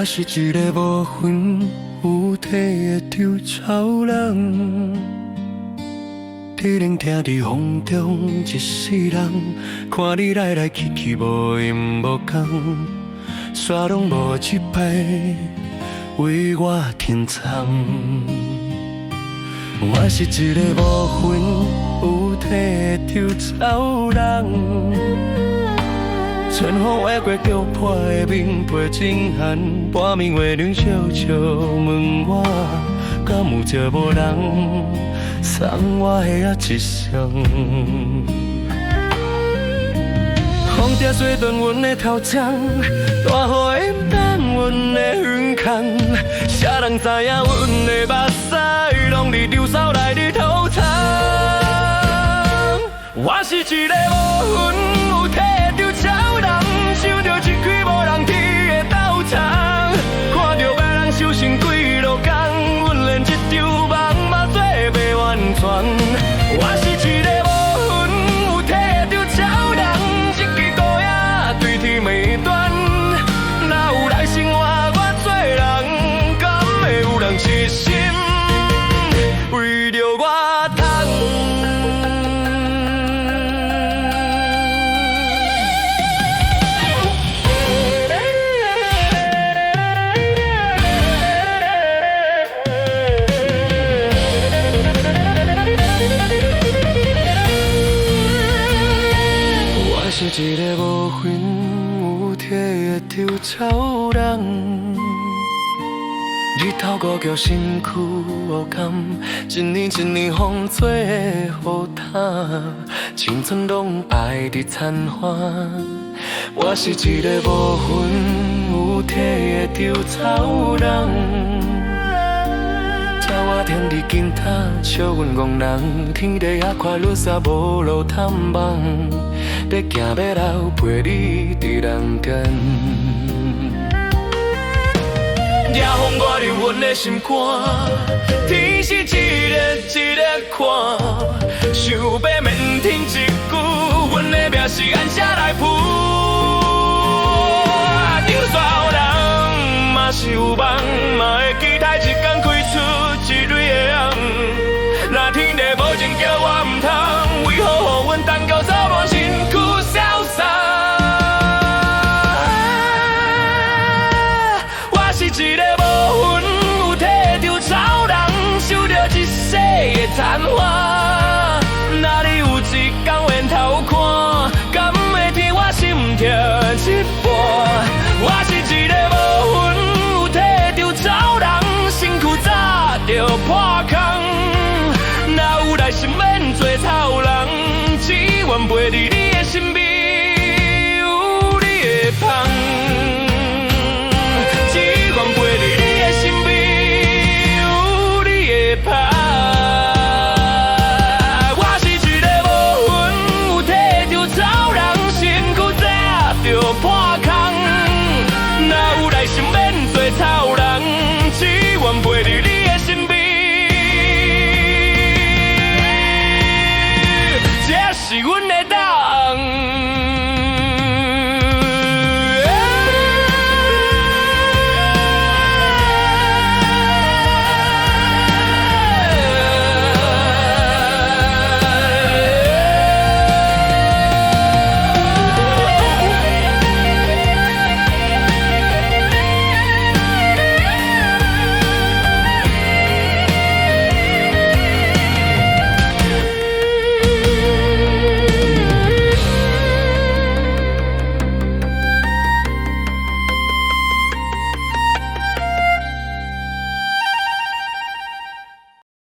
我是一个无魂有体的稻草人，在聆听伫风中一世人，看你来来去去无因无讲，煞拢无一摆为我珍藏。我是一个无魂有体的稻草人。 春风划过叫破的面陪真寒，半暝月亮悄悄问我，敢有这无人送我的啊一双？风笛吹断阮的头鬃，大雨淹淡阮的远空，谁人知影阮的目屎拢伫流扫来日偷藏？我是一个无魂有体的稻草人。 想着一开无人听的斗场，看着别人受伤几落工，阮连一场梦嘛做袂完全。我是一个无魂有体的稻草人，一支孤影对天袂断，哪有来生活我做人，敢会有人一心为着我疼？ 是一个无魂有体的稻草人，日头高叫身躯乌甘，一年一年风做雨塌，青春拢败伫残花。我是一个无魂有体的稻草人。 我踮伫金塔笑阮憨人，天地也快落沙无路探望，要行要留陪你伫人间。夜风刮入阮的心肝，天是一个一个看，想要免听一句，阮的命是按谁来负？就算有人嘛是有梦，嘛会期待一天开出。 一蕊的红，若天地无情叫我唔通，为何予阮等到走无身躯潇洒？我是一个无魂有体的稻草人，受着一世的残花。哪里有一天回头看，敢会替我心痛一半？我是一个无魂有体的稻草人，身躯早。 着破空，哪有来生免做草人？只愿陪你。